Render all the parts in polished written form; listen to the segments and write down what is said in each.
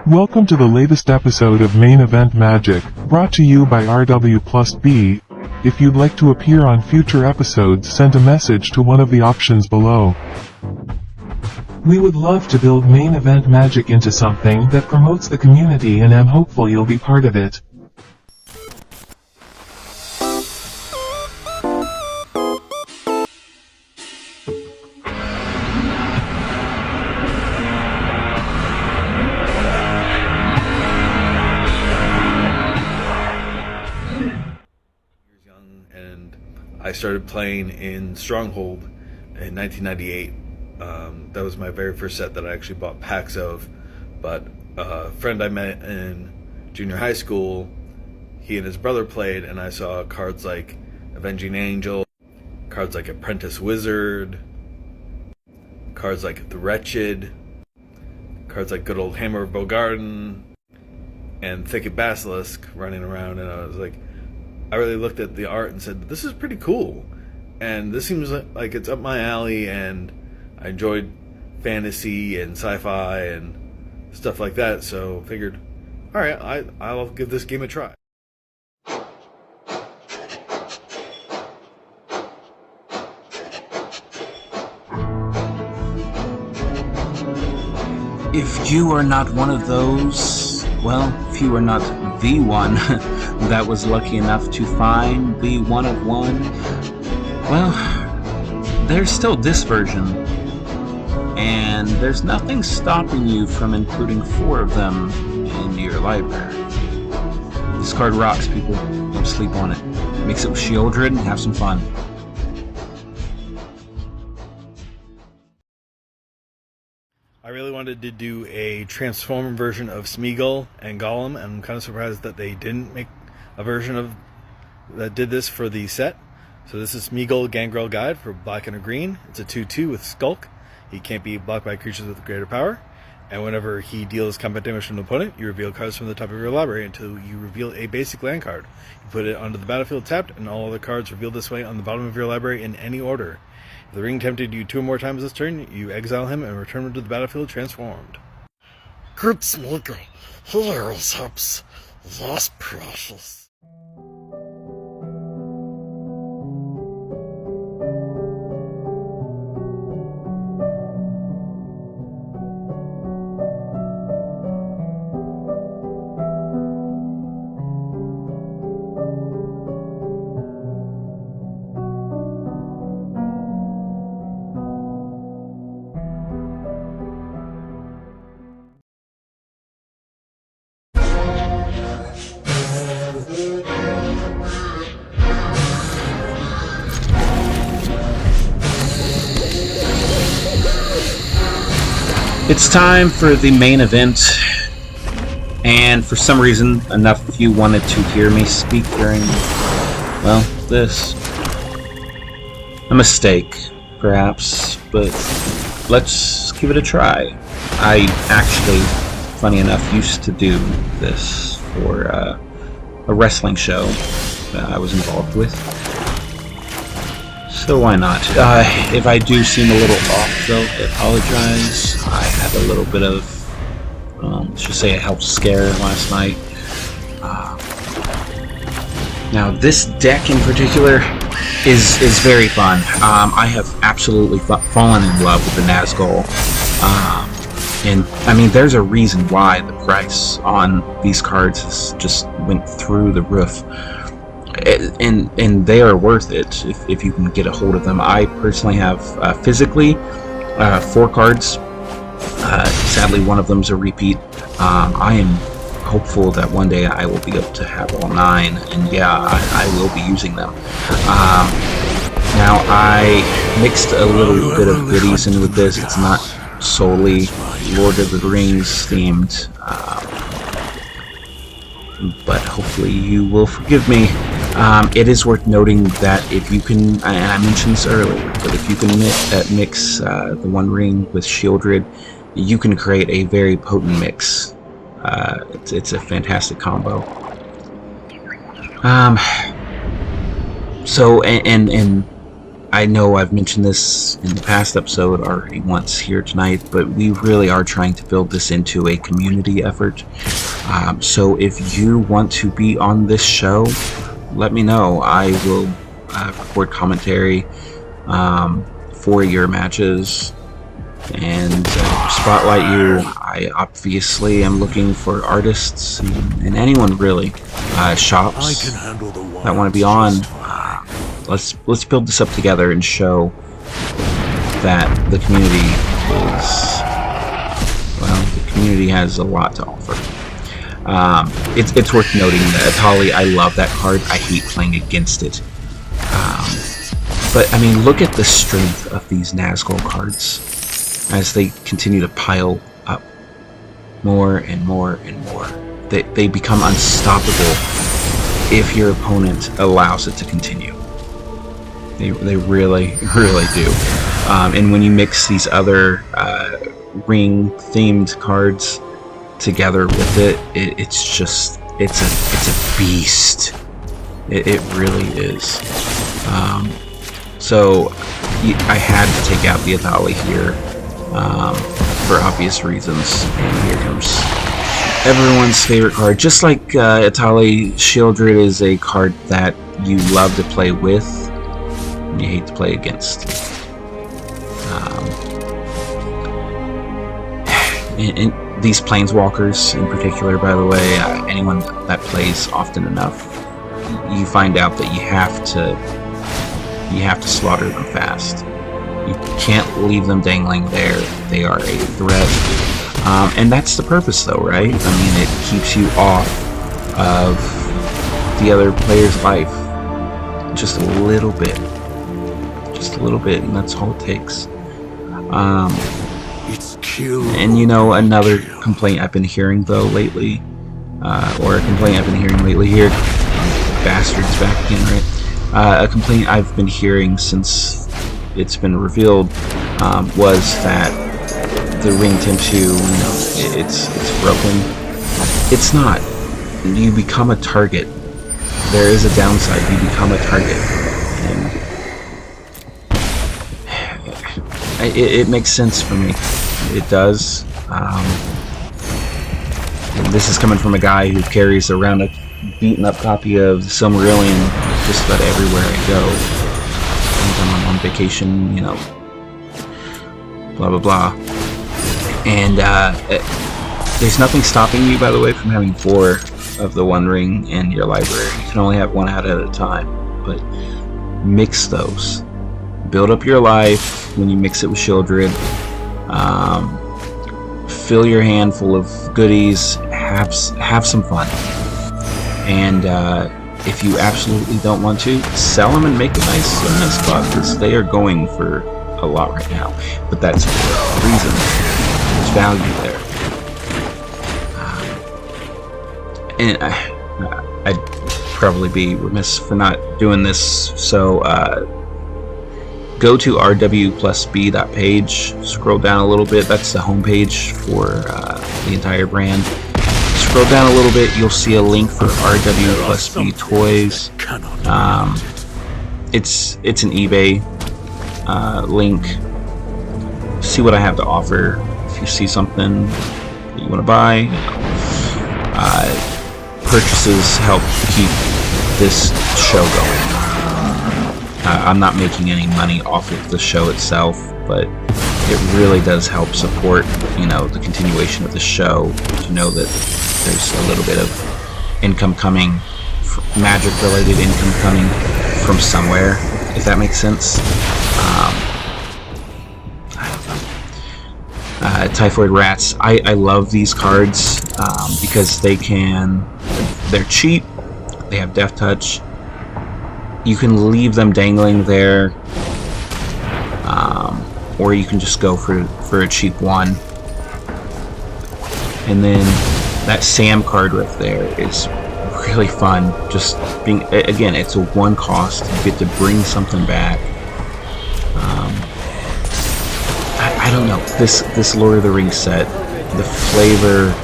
Welcome to the latest episode of Main Event Magic, brought to you by RWplusB. If you'd like to appear on future episodes, send a message to one of the options below. We would love to build Main Event Magic into something that promotes the community, and I'm hopeful you'll be part of it. I started playing in Stronghold in 1998. That was my very first set that I actually bought packs of. But a friend I met in junior high school, he and his brother played, and I saw cards like Avenging Angel, cards like Apprentice Wizard, cards like The Wretched, cards like Good Old Hammer of Bogarden, and Thicket Basilisk running around, and I was like, I really looked at the art and said, this is pretty cool, and this seems like it's up my alley, and I enjoyed fantasy and sci-fi and stuff like that, so figured, alright, I'll give this game a try. If you are not one of those, well, if you are not the one that was lucky enough to find the one of one, well, there's still this version, and there's nothing stopping you from including 4 of them into your library. This card rocks, people. Don't sleep on it. Mix it with Shieldred and have some fun. I really wanted to do a Transformer version of Smeagol and Gollum, and I'm kind of surprised that they didn't make a version of that did this for the set. So this is Smeagol Gangrel Guide for black and a green. It's a 2/2 with Skulk. He can't be blocked by creatures with greater power, and whenever he deals combat damage to an opponent, you reveal cards from the top of your library until you reveal a basic land card. You put it onto the battlefield tapped, and all other cards revealed this way on the bottom of your library in any order. If the ring tempted you 2 or more times this turn, you exile him and return him to the battlefield transformed. Good Smeagol, heroes helps lost precious. It's time for the main event, and for some reason, enough of you wanted to hear me speak during, well, this. A mistake, perhaps, but let's give it a try. I actually, funny enough, used to do this for a wrestling show that I was involved with. So why not? If I do seem a little off, though, I apologize. I had a little bit of, let's just say, a health scare last night. Now, this deck in particular is very fun. I have absolutely fallen in love with the Nazgul. And, I mean, there's a reason why the price on these cards just went through the roof. And they are worth it if you can get a hold of them. I personally have physically 4 cards. Sadly, one of them is a repeat. I am hopeful that one day I will be able to have all 9, and yeah, I will be using them. Now, I mixed a little bit of goodies in with this. It's not solely Lord of the Rings themed, but hopefully you will forgive me. It is worth noting that if you can, and I mentioned this earlier, but if you can mix the One Ring with Shieldred, you can create a very potent mix. It's a fantastic combo. So, and I know I've mentioned this in the past episode already once here tonight, but we really are trying to build this into a community effort. So if you want to be on this show, let me know. I will record commentary for your matches and spotlight you. I obviously am looking for artists and anyone really, shops that want to be on. Let's build this up together and show that the community the community has a lot to offer. It's worth noting that Atali, I love that card. I hate playing against it. But I mean, look at the strength of these Nazgul cards as they continue to pile up more and more and more. They become unstoppable if your opponent allows it to continue. They really, really do. And when you mix these other ring-themed cards together with it's a beast. It really is. So I had to take out the Atali here for obvious reasons. And here comes everyone's favorite card. Just like Atali, Shieldred is a card that you love to play with and you hate to play against. And these Planeswalkers in particular, by the way, anyone that plays often enough, you find out that you have to slaughter them fast. You can't leave them dangling there. They are a threat. And that's the purpose though, right? I mean, it keeps you off of the other player's life just a little bit. Just a little bit, and that's all it takes. And you know, another complaint I've been hearing though lately, or a complaint I've been hearing lately here, bastards back again, right? A complaint I've been hearing since it's been revealed was that the Ring Tim 2, you know, it's broken. It's not. You become a target. There is a downside. You become a target. And it makes sense for me. It does. And this is coming from a guy who carries around a beaten up copy of the Silmarillion just about everywhere I go. When I'm on vacation, you know, blah blah blah. And there's nothing stopping you, by the way, from having 4 of the One Ring in your library. You can only have 1 out at a time, but mix those. Build up your life when you mix it with Shieldred. Fill your hand full of goodies. Have some fun. And if you absolutely don't want to, sell them and make a nice spot, because they are going for a lot right now. But that's the reason. There's value there. And I'd probably be remiss for not doing this, so go to RWplusB.page, scroll down a little bit. That's the homepage for the entire brand. Scroll down a little bit, you'll see a link for RWplusB toys. It's an eBay link. See what I have to offer. If you see something that you want to buy, purchases help keep this show going. I'm not making any money off of the show itself, but it really does help support, you know, the continuation of the show, to know that there's a little bit of income coming, magic related income coming from somewhere, if that makes sense. Typhoid Rats, I love these cards because they're cheap, they have Death Touch. You can leave them dangling there, or you can just go for a cheap one. And then that Sam card right there is really fun. Just being, again, it's a 1 cost. You get to bring something back. I don't know, this Lord of the Rings set, the flavor,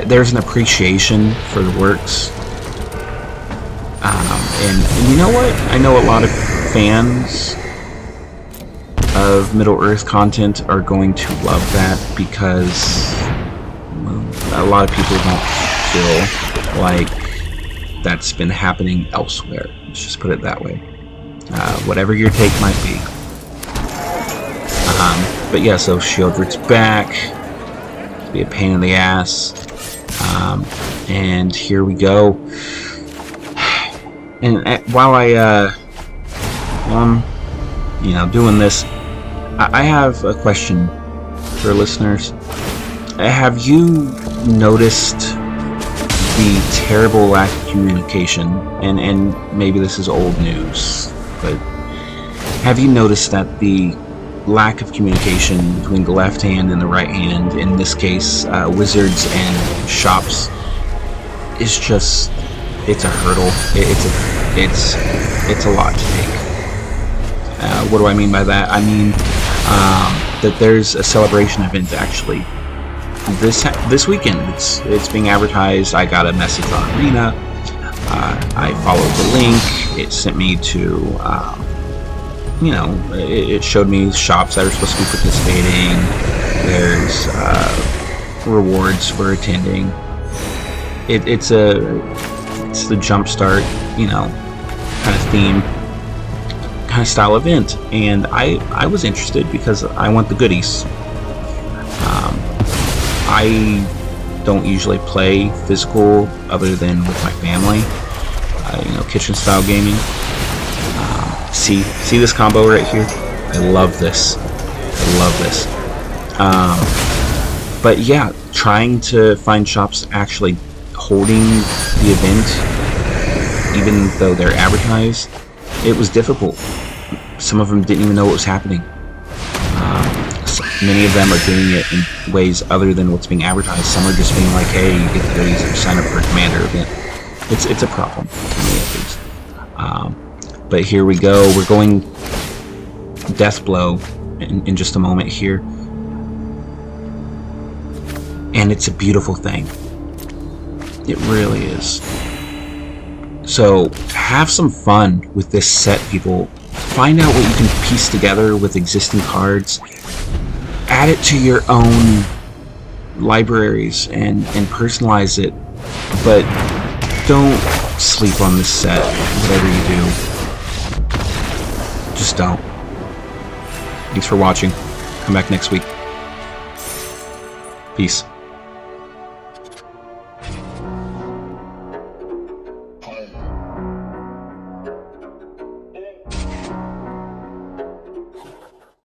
there's an appreciation for the works. And you know what? I know a lot of fans of Middle-earth content are going to love that because, well, a lot of people don't feel like that's been happening elsewhere. Let's just put it that way. Whatever your take might be. But yeah, so Shieldred's back. Be a pain in the ass. And here we go. And while doing this, I have a question for listeners. Have you noticed the terrible lack of communication? And maybe this is old news, but have you noticed that the lack of communication between the left hand and the right hand, in this case, wizards and shops, is just, it's a hurdle. It's a lot to take. What do I mean by that? I mean that there's a celebration event actually this weekend. It's being advertised. I got a message on Arena. I followed the link. It sent me to it showed me shops that are supposed to be participating. There's rewards for attending. It's the jumpstart, kind of theme, kind of style event, and I was interested because I want the goodies. I don't usually play physical other than with my family, kitchen style gaming. See this combo right here? I love this. But yeah, trying to find shops actually holding the event, even though they're advertised, it was difficult. Some of them didn't even know what was happening. Many of them are doing it in ways other than what's being advertised. Some are just being like, hey, you get the goodies if you sign up for a commander event. It's a problem, to me at least. But here we go. We're going death blow in just a moment here. And it's a beautiful thing. It really is. So have some fun with this set, people. Find out what you can piece together with existing cards. Add it to your own libraries and personalize it. But don't sleep on this set, whatever you do. Just don't. Thanks for watching. Come back next week. Peace.